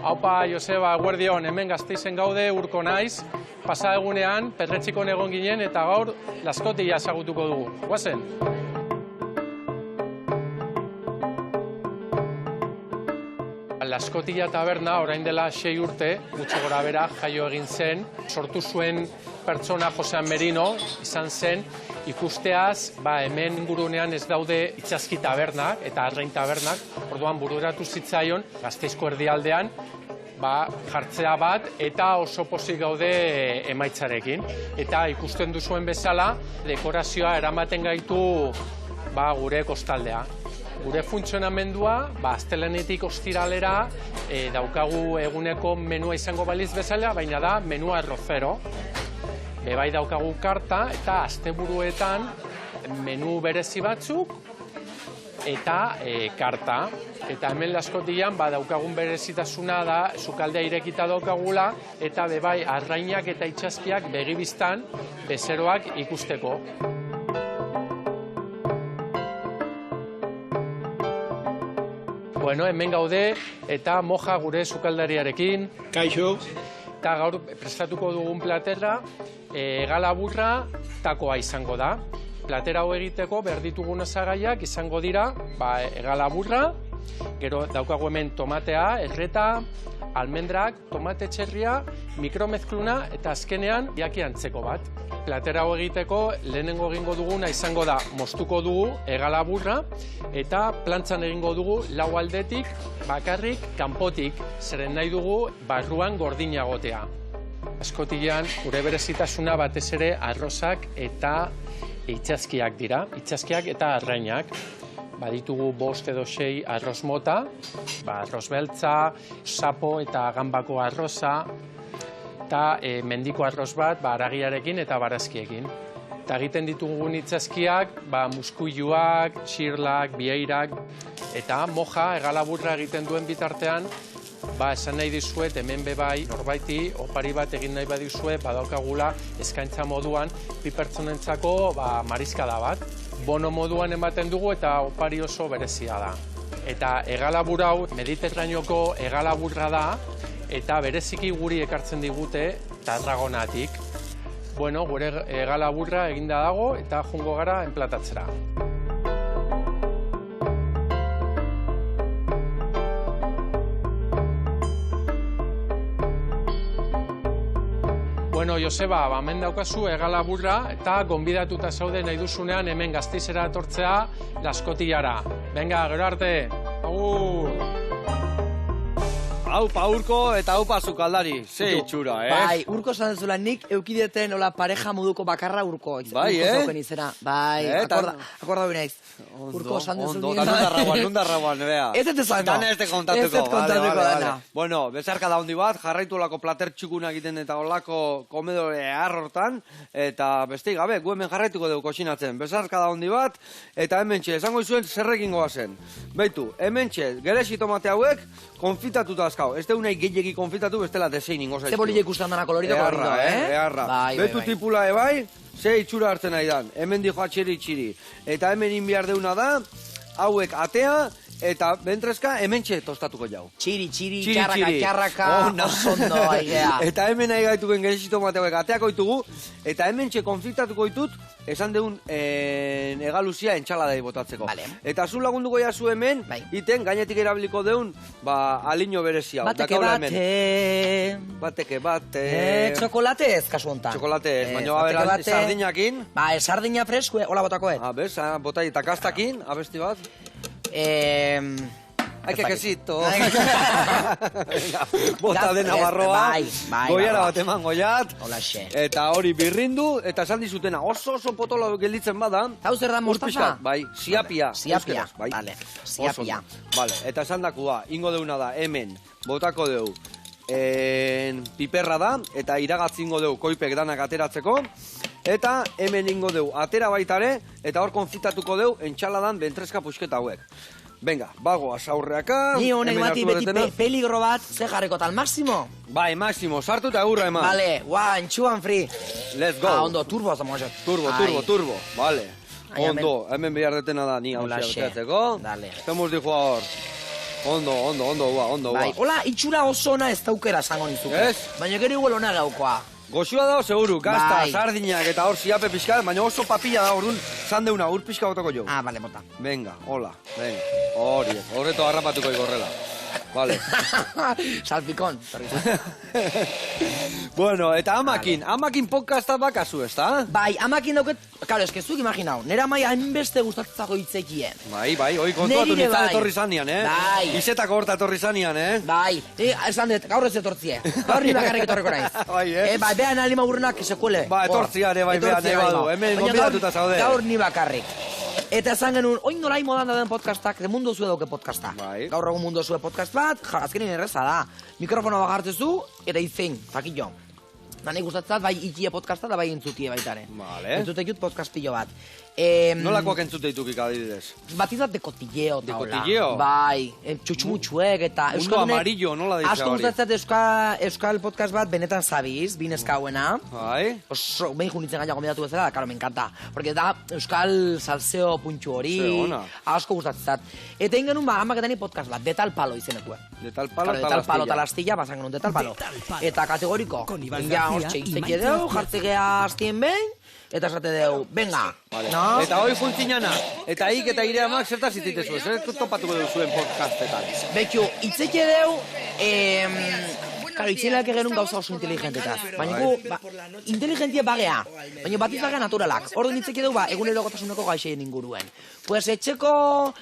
Aupa, Joseba, Guardion, hemen Gasteizen gaude, urko naiz. Pasa egunean, Perretxikon egon ginen, eta gaur, Laskotia ezagutuko dugu. Guazen? Laskotia taberna, orain dela 6 urte, gutxi gora bera, jaio egin zen. Sortu zuen pertsona Josean Merino, izan zen, ikusteaz, hemen ingurunean ez daude itxaski tabernak eta arrain tabernak, orduan bururatu zitzaion, Gasteizko erdialdean, jartzea bat eta oso pozik gaude emaitzarekin. Eta ikusten duzuen bezala, dekorazioa eramaten gaitu gure kostaldea. Gure funtzionamendua, astelenetik ostiralera, daukagu eguneko menua izango baliz bezala, baina da menua errozero. bebai daukagu karta, eta asteburuetan menu berezi batzuk, eta karta. Eta hemen laskotian daukagun berezitasuna da, sukaldea irekita daukagula, eta bebai arrainak eta itxaskiak begibiztan bezeroak ikusteko. Bueno, hemen gaude, eta moja gure sukaldariarekin. Kaixo. Eta gaur prestatuko dugun platera, galaburra takoa izango da. Platera hau egiteko behar ditugun osagaiak izango dira, galaburra, gero daukagu hemen tomatea, erreta, almendrak, tomate txerria, mikromezkluna eta azkenean jaki antzeko bat. Platera hau egiteko lehenengo egingo duguna izango da moztuko dugu egalaburra eta plantzan egingo dugu lau aldetik bakarrik kanpotik, zeren nahi dugu barruan gordina egotea. Askotian gure berezitasuna batez ere arrozak eta itxaskiak dira, itxaskiak eta arrainak. Baditugu 5 edo 6 arroz mota, arroz beltza, sapo eta gambako arroza, eta mendiko arroz bat haragiarekin eta barazkiekin. Eta egiten ditugun itxaskiak, muskuiluak, txirlak, bieirak, eta moja egalaburra egiten duen bitartean, esan nahi dizuet hemen bebai norbaiti opari bat egin nahi badizue badaukagula eskaintza moduan bi pertsonentzako mariskada bat. Bono moduan ematen dugu eta opari oso berezia da. Eta egalabur hau Mediterraneoko egalaburra da eta bereziki guri ekartzen digute Tarragonatik. Bueno, gure egalaburra eginda dago eta jungo gara enplatatzera. Bueno, Joseba, hemen daukazu egalaburra eta gonbidatuta zaude nahi duzunean hemen Gasteizera etortzea Laskotiara. Venga, gero arte. Agur! Aupa urko eta aupa sukaldari. Ze itxura, Bai, urko esan dezula nik eukideten hola pareja moduko bakarra urko. Bai, Bai, akorda binaiz. Urko esan dezula. Nundarraguan, bea. Ez ez esan. Dan ez te kontatuko. Bueno, bezarka da hondi bat, jarraitu olako plater txukuna egiten eta olako komedore arrortan, eta besteik gabe, gu hemen jarraituko dugu kosinatzen. Bezarka da hondi bat, eta hemen txe, esango izuen zerrekin goazen. Beitu, hemen txe, geresi tomate hauek, konfitatuta azkau. Ez deunai gehiagi konfitatu, bestela desein ingo zaizkiu. Ze bolile ikusten dana kolorito kolorito, Eharra. Betu tipula ebai, ze itxura hartzen nahi dan. Hemen dijo atxiri. Eta hemen inbiar deuna da, hauek atea, eta bentreska hemen txe tostatuko jau. Txiri, txarraka, osondo, aigea. Eta hemen nahi gaituken geresi tomate hauek ateako ditugu, eta hemen txe konfitatuko ditut, esan deun egaluzia entxaladai botatzeko. Eta zu lagunduko jazu hemen, iten gainetik erabiliko deun, aliño berezia. Bateke bate. Txokolate ez, kasu hontan. Txokolate ez, baina sardinakin. Sardina fresko, hola botakoet. Bez, botai, eta kastakin, abesti bat. Ai, que quesito. Bota de Navarroa. Goiara bat eman goiat. Eta hori birrindu, eta esan dizutena oso potolo gelditzen bada. Hau zer da mostaza? Bai, siapia. Siapia, bale. Siapia. Bale, eta esan dakua, ingo deuna da, hemen, botako deu, piperra da, eta iragatzingo deu koipek danak ateratzeko. Eta hemen ingo deu, atera baitare, eta hor konfitatuko deu, entxaladan bentreska pusketa hauek. Venga, bagoaz aurreaka. Ni honek beti peligro bat, ze jarriko tal, Máximo? Bai, Máximo, sartu eta agurra eman. Vale, 1, 2 and 3. Let's go. Ondo, turbo azamo jo. Turbo, vale. Ondo, hemen behar detena da, ni hau ziabeteatzeko. Dale. Zemuz dijo hor. Ondo, bai, hola, itxura oso ona ez daukera esango nizuke. Ez? Baina gero igual ona gaukoa. Goxua dago, seguru, gazta, sardinak eta hor ziape pixka, baina oso papilla da orduan, sandeuna, ur pixka botako jo. Bale, bota. Venga, hola, venga, horreto harrapatuko igorrela. Vale. Salpikon. Bueno, eta amakin podcasta bakazu, ez da? Bai, amakin dauket, claro, eskezuk imaginau, nera maia hainbeste gustatzako hitzekien. Bai, hoi kontuatu nintzen etorri zanian, Bai. Izetako horta etorri zanian, Bai, esan dut, gaur ez etortzie. Gaur ni bakarrik etorriko naiz. Bai, behan alima burrenak sekuele. Ba, etortziare, bai, behan ebadu, hemen gombidatuta zaude. Gaur ni bakarrik. Eta esan genuen, oin norai modan da den podcastak, de mundu zue dauke podcasta. Gaur egun mundu zue podcast bat, azkenin erreza da. Mikrofono bagartzezu, eta izein, zakillo. Nani gustatzat, bai ikie podcasta da bai entzutie baitare. Vale. Entzutek jut podcastillo bat. Nolakoak entzute ditutik adibidez? Batizat de cotilleo De taula. cotilleo? Bai, txutxumutxuek eta... Mundo amarillo, nola deitzea asko hori? gustatzat euskal podcast bat benetan zabiz, bineskauena. Bai. Oso, behin junitzen gaina gomendatu bezala, karo, me encanta. Porque da euskal salseo puntxu hori. Zeona. Asko gustatzat. Eta ingenun ba, hamaketani podcast bat, Detal Palo izenekue. Detal Palo, Claro, Detal Palo talastilla, basan genuen Detal Palo. Eta kategoriko. Ja, hortxe, izteke deu, jartzekea hastien behin, eta esate deu, venga. Vale. No? Eta hoi funtzinana, eta ik eta ire amak zertaz ititezu, topatuko deu zuen podcastetan. Bekiu, itzeke deu, Claro, itzileak egerun gauza oso inteligentetaz. Baina gu, inteligentia bagea, baina bat izagea naturalak. Orduan itzeki dugu, egunero gotasuneko gaixeien inguruen. Pues etxeko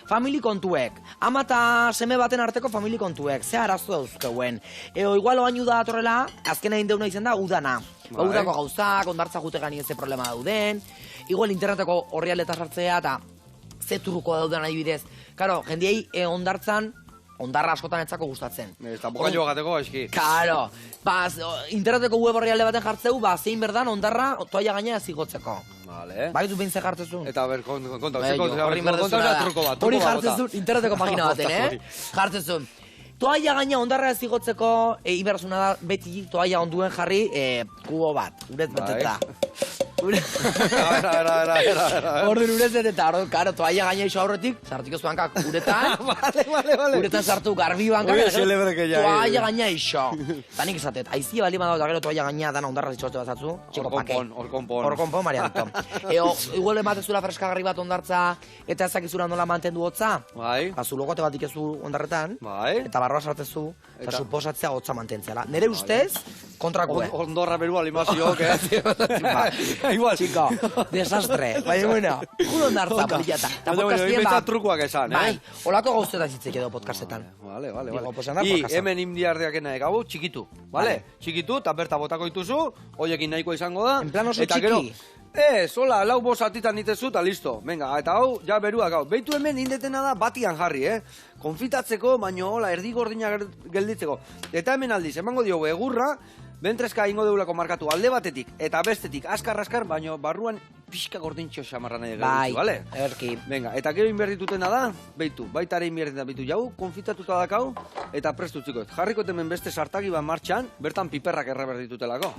famili kontuek, ama eta seme baten arteko famili kontuek, ze arazo dauzkeuen. Igual oainu da atorrela, azken egin deuna izan da, udana. Udako gauzak, ondartza jute gani ez problema dauden, igual interneteko horrialetas hartzea, eta ze turruko dauden adibidez. Karo, jendiei ondartzan, ondarra askotan etzako gustatzen. Eta bokailo gateko, eski. Karo, interneteko web horrialde baten jartzeu, zein berdan ondarra toaia gaina ez igotzeko. Vale. Bai, du behin ze jartzezun. Eta ber, konta, hori jartzezun, interneteko pagina baten, jartzezun. Toaia gaina ondarra ez igotzeko, iberazuna da, beti toaia onduen jarri, kubo bat, urez beteta. Orduan urezen eta, karo, toaia gaina iso aurretik, sartuko zuen kak uretan, uretan sartu garbi banka, toaia gaina iso. Eta nik esatet, aizie bali badao da gero toaia gaina dana ondarra zitxote bazatzu, txiko pake. Hor konpon, Maria Anton. Igual ematezula freskagarri bat ondartza, eta ezakizura nola mantendu hotza, bazu logote bat dikezu ondarretan, eta barroa sartezu, eta suposatzea hotza mantentziala. Nere ustez, kontrakue. Ondorra berua limazio, Igual. Chico, desastre. Baina, bueno, juro ondartza, polillata. Eta podcastien bat. Trukoak esan, Bai, olako gauztetan zitzek edo podcastetan. Vale. I, hemen imdiardeakena egau, txikitu. Vale? Txikitu, eta berta botako dituzu, hoiekin nahikoa izango da. En plan oso txiki. Hola, lau bost atitan nitezu, eta listo. Venga, eta hau, ja beruak hau. Beitu hemen indetena da batian jarri, konfitatzeko, baino, hola, erdi gordina gelditzeko. Eta hemen aldiz, emango diogu egurra, bentreska ingo deulako markatu alde batetik eta bestetik askar, baino barruan pixka gordintxo xamarran egin gelditu, bale? Erki. Venga, eta gero inberditutena da, beitu, baita ere inberditena beitu jau, konfitatuta dakau, eta prestutziko. Jarriko temen beste sartagi bat martxan, bertan piperrak erreberditutelako.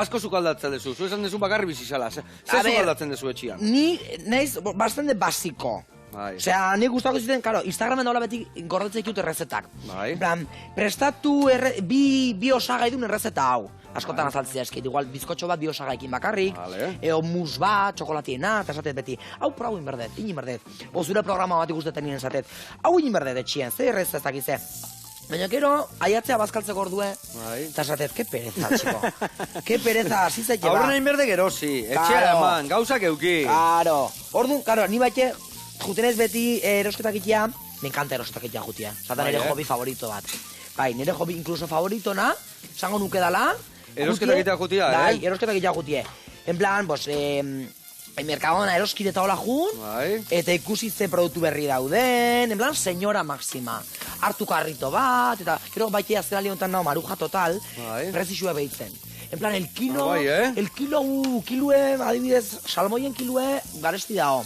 Asko zukaldatzen dezu, zu esan dezu bakarri bizizala, ze zukaldatzen dezu etxian? Ni naiz bastante basiko. Osea, nik gustako zuten, karo, Instagramen daula beti gordetzek dut errezetak. En plan, prestatu bi osagai duen errezeta hau. Askotan azaltzea eskit, igual bizkotxo bat bi osagaikin bakarrik, eo mus bat, txokolatiena, eta esatet beti, hau pro hau inberdet, inberdet. O zure programa bat ikustetan nien esatet, hau inberdet etxien, ze errez ez dakize. Baina gero, aiatzea bazkaltzeko ordue, eta esatez, ke pereza, txiko. Ke pereza, zizet jeba. Aurren inberde gerosi, etxea eman, gauzak euki. Karo, orduan, karo, ni baite, jutenez beti erosketak itea, me encanta erosketak itea jutia. Zatan nire hobi favorito bat. Bai, nire hobi incluso favoritona, zango nuke dala. Erosketak itea jutia, Bai, erosketak itea jutie. En plan, pues, Mercadona eroskide eta hola jun, eta ikusi ze produktu berri dauden, en plan, senyora maxima. Hartu karrito bat, eta gero baitea zera liontan nao maruja total, prezisua behitzen. En plan, el kilue, adibidez, salmoien kilue, garesti dao.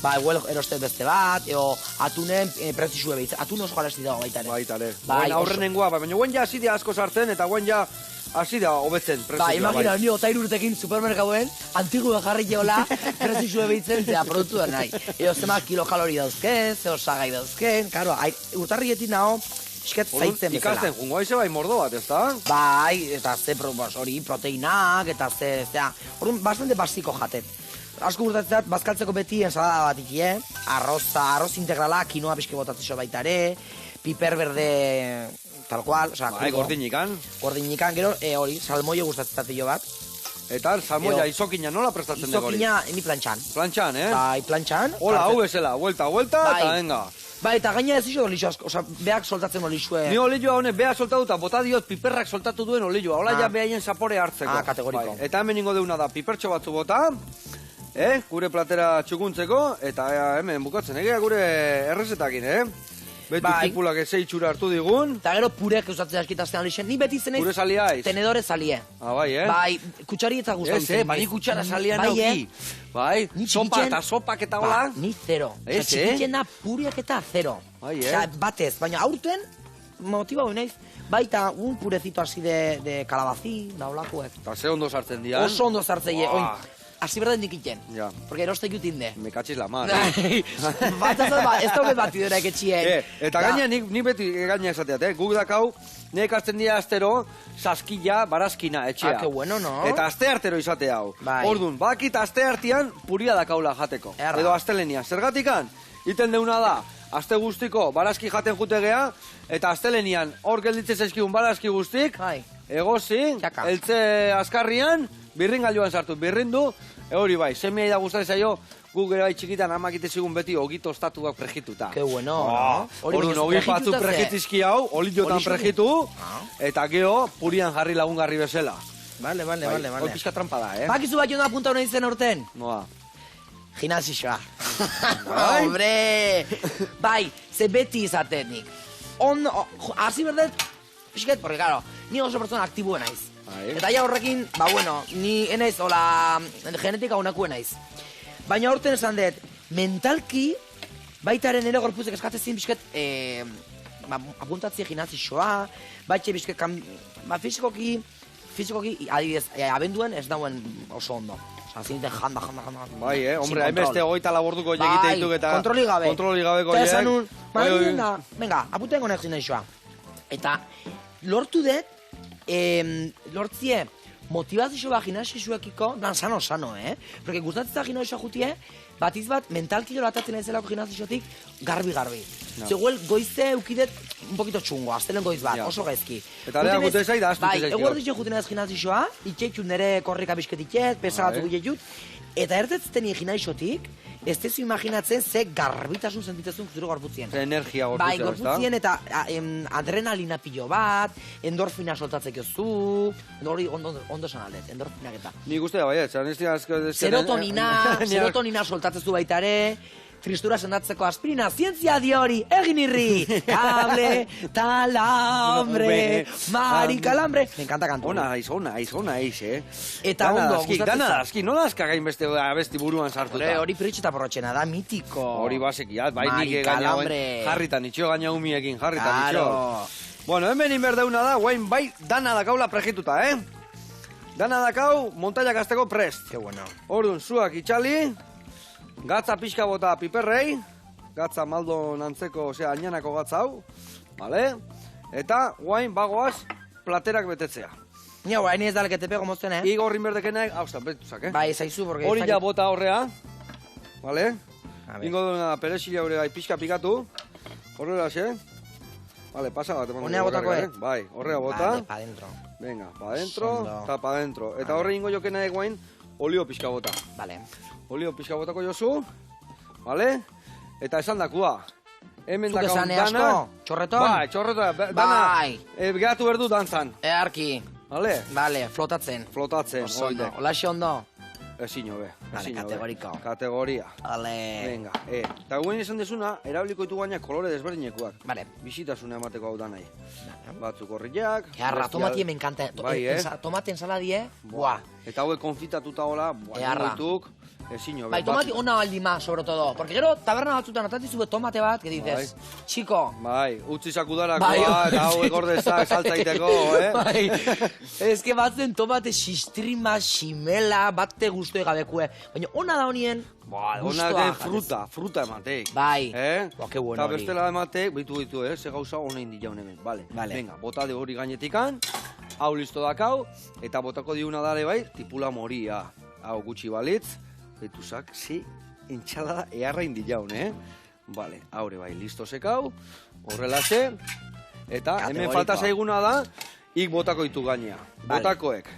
Ba, eguel erostet beste bat, eo atunen prezisue behitzen. Atun oso garesti dao baitare. Baitare. Baina aurrenengoa, baina guen ja asidea asko sartzen, eta guen ja asidea hobetzen prezisua. Ba, imagina, ni otairu urtekin supermerkauen, antigua jarri geola, prezisue behitzen, zera produktu da nahi. Eo zema kilokalori dauzken, ze osagai dauzken, karo, urtarrietin nao, isket zaitzen bezala. Ikasten, jungo aize bai mordo bat, ez da? Bai, eta ze hori proteinak, eta ze, hori bastante basiko jatet. Asko urtatzat, bazkaltzeko beti ensalada bat ikie, arroz integrala, kinoa pixke botatzeko baita ere, piper berde, tal cual, oza, gordinikan, gero, hori, salmoio gustatzatio bat. Eta salmoia izokina nola prestatzen dugu hori? Izokina, ni plantxan. Plantxan, Bai, plantxan. Hola, hau bezala, vuelta, eta venga. Bai, eta gaina ez iso olixo asko, oza, beak soltatzen olixue. Ni olioa honek, beha soltatu eta bota diot piperrak soltatu duen olioa, hola ja behaien zapore hartzeko. Kategoriko. Eta hemen ingo deuna da, pipertxo batzu bota, gure platera txukuntzeko, eta hemen bukatzen, gure errezetakin, Beti tipulak ezei txura hartu digun. Eta gero purek usatzea eskitazten alixen. Ni beti zeneiz... Pure salia aiz? Tenedore salie. Bai, Bai, kutsari eta gustatzen. Bai, kutsara salia nauki. Bai, sopa eta sopak eta hola. Ni zero. Txikitzena puriak eta zero. Bai, batez, baina aurten motiba hori naiz. Baita un purecito así de calabacín, da holakoek. Eta ze ondo sartzen dian. Oso ondo sartzen die. Asi berden dikiten. Ja. Porque eroste jutinde. Me cachis la mar. Ez dauke batidora eketxien. Eta gaina nik beti gaina esateat, guk dakau, nek hartzen dira astero, saskila, barazkina, etxea. Que bueno, no? Eta aste artero izate hau. Orduan, bakit aste artean puria dakaula jateko. Edo astelenia. Zergatikan, iten deuna da, aste guztiko barazki jaten jutegea, eta astelenian hor gelditzen zaizkigun barazki guztik, egozi, eltze askarrian, birringailuan sartu, birrindu, hori bai, semia da gustatzen zaio, guk ere bai txikitan amak itezigun beti ogi tostatuak prejituta. Que bueno, no? Orduan, ogi batzuk prejitizki hau, oliotan prejitu, eta geho, purian jarri lagungarri bezala. Vale. Hoi pixka trampa da, Bakizu bat jona apunta hona izen orten? Noa. Gimnasioa. Hombre! Bai, ze beti izatenik. Hasi berdet, pixket, porque claro, ni oso pertsona aktibua naiz. Eta ja horrekin, ni enaiz, hola, genetika honakue naiz. Baina horten esan dut, mentalki, baitaren ere gorpuzek eskatzezin pixket, apuntatzi gimnasioa, baitxe pixket, fizikoki, adibidez, abenduan ez dauen oso ondo. Zinten janda. Bai, hombre, hainbeste hogeita laborduko egite dituk eta... Kontroli gabe. Kontroli gabeko egin. Eta esan nun, venga, aputen gonek gimnasioa. Eta lortu dut, lortzie, motivazio bat gimnasioekiko, sano, Porque gustatzen da gimnasioa jutie, batiz bat, mentalki gero atatzen aizelako gimnasiotik, garbi. Zegoel, goizte eukidet un poquito txungo, aztelen goiz bat, oso gaizki. Eta lea gute zai da, aztu zaizkio. Bai, eguerdizio juten ez gimnasioa, itxeitxun nire korrika bisketiket, pesagatu guietxut, eta ertetzen gimnasiotik, ez tezu imaginatzen ze garbitasun sentitzen zure gorputzien. Ze energia gorputzea, bai, gorputzien eta adrenalina pilo bat, endorfina soltatzeko zu, hori ondo esan aldet, endorfinak eta. Nik uste da, bai, serotonina soltatzen zu baita ere, tristura sendatzeko aspirina, zientzia diori, egin irri, kable, talambre, mari kalambre. Me encanta kantu. Ona aiz, Eta ondo, gustatzen. Dana dazki, nola azkagain beste buruan sartuta. Hori priritxeta porrotxena da, mitiko. Hori basekiat, bai nik gaina jarritan itxo, gaina humiekin jarritan itxo. Bueno, hemen inberdeuna da, guain bai dana dakaula prejituta, Dana dakau, montailak azteko prest. Que bueno. Orduan, zuak itxali, gatza pixka bota piperrei, gatza maldo nantzeko, añanako gatza hau, vale? Eta, guain, bagoaz, platerak betetzea. Ni hau, haini ez dalek etepego mozten, Igor rinberdekenek, hau zapetuzak, Bai, zaizu, porque... Hori ja bota horrea, vale? Ingo duena perexila hori gai pixka pikatu, horrela, Vale, pasa bat. Honea botako, Bai, horrea bota. Vale, pa dentro. Venga, pa dentro, eta pa dentro. Eta horre ingo jokena egoain, olio pixka bota. Vale. Olio pixka botako jozu, vale? Eta esan dakua. Hemen dakaun dana... Txorreton? Bai, txorreton. Bai. Gehatu berdu dantzan. Earki. Vale? Vale, flotatzen. Flotatzen, oidek. Olaxe ondo. Ezin hobe. Vale, kategoriko. Kategoria. Vale. Venga, Eta guen esan desuna, erabiliko ditu gaina kolore desberdinekuak. Vale. Bisitasuna emateko hau danai. Batzuk horriak. Earra, tomati me encanta. Bai, Tomate ensaladie. Buah. Eta hauek konfitatuta hola, buah, ezin hobe. Bai, tomati ona baldima, sobre todo. Porque gero, taberna batzutan atatizu tomate bat, que dices, chico. Bai, utzi sakudarakoa, eta hauek ordezak saltzaiteko, Bai. Ez que batzen tomate xistrima, ximela, batte guztoi gabekue. Baina ona da honien, ona den fruta emateik. Bai. Ba, que bueno hori. Eta bestela emateik, bitu, ze gauza honein dijaun hemen. Vale. Venga, bota de hori gainetikan, hau listo dakau, eta botako diuna dare bai, tipula moria. Hau gutxi balitz, betuzak, entxalada eharra indi jaun, Vale, haure bai, listo sekau, horrela eta hemen falta zaiguna da, ik botako ditu gainea. Botakoek,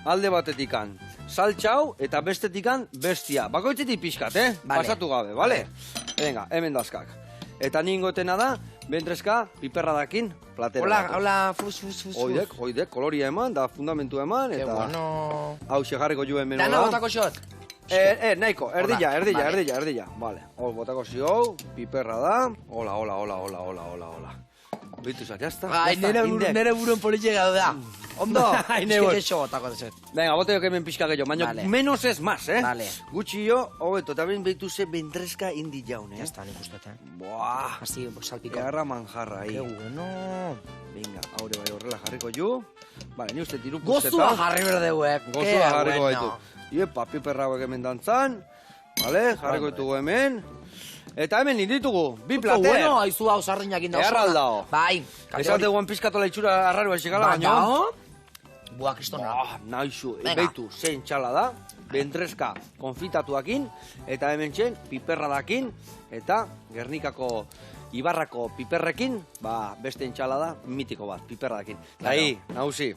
alde batetikan, saltxau eta bestetikan bestia. Bakoitzetik pixkat, pasatu gabe, bale? Venga, hemen dazkak. Eta ningotena da, bentreska, piperradakin, platera. Hola, fus. Oidek, koloria eman, da fundamentu eman, eta... bueno. Hau segarriko juen menola. Dana botako xot. Nahiko, erdilla. Vale, hor botako zio, piperra da. Hola. Bitu jazta. Ai, nere buruen politxe gau da. Ondo, esketxo botako dezet. Venga, bote joke hemen pixka gehiago, baina menos ez más, Vale. Gutxi jo, hobeto, eta ben behitu ze bendrezka indi jaun, Ya está, nik ustet, Buah. Así, salpiko. Garra manjarra, Qué bueno. Venga, haure bai horrela jarriko ju. Vale, ni uste tiru Gozua jarri berdeuek. Gozua jarriko ditu. Iepa, piperra hauek hemen dantzan. Vale, jarriko ditugu hemen. Eta hemen inditugu, bi plater. Bueno, haizu hau sarriñak indau. Erraldao. Bai. Esan deguan pizkatola itxura arraro esikala, baina. Buah, kristona. Naizu, beitu, zein txala da, bendrezka konfitatuakin, eta hemen txen piperradakin, eta Gernikako Ibarrako piperrekin, beste entxalada mitiko bat, piperradakin. Dahi, nauzi.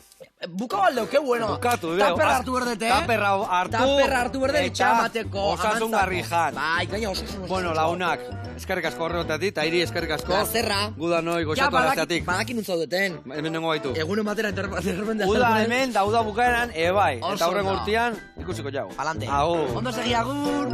Bukau aldeu, que bueno. Bukatu, Taperra hartu berdete, Taperra hartu. Etxamateko. Osasun garri jan. Bai, gaina osasun. Bueno, launak, eskerrik asko horretatik, eta iri eskerrik asko. Lazerra. Guda noi, goxatu arazteatik. Badakin untzaudeten. Hemen nengo baitu. Egun ematera interpretazioa. Uda hemen, dauda bukaeran, bai. Eta horren urtean, ikusiko jau. Alante. Agur. Ondo segi, agur.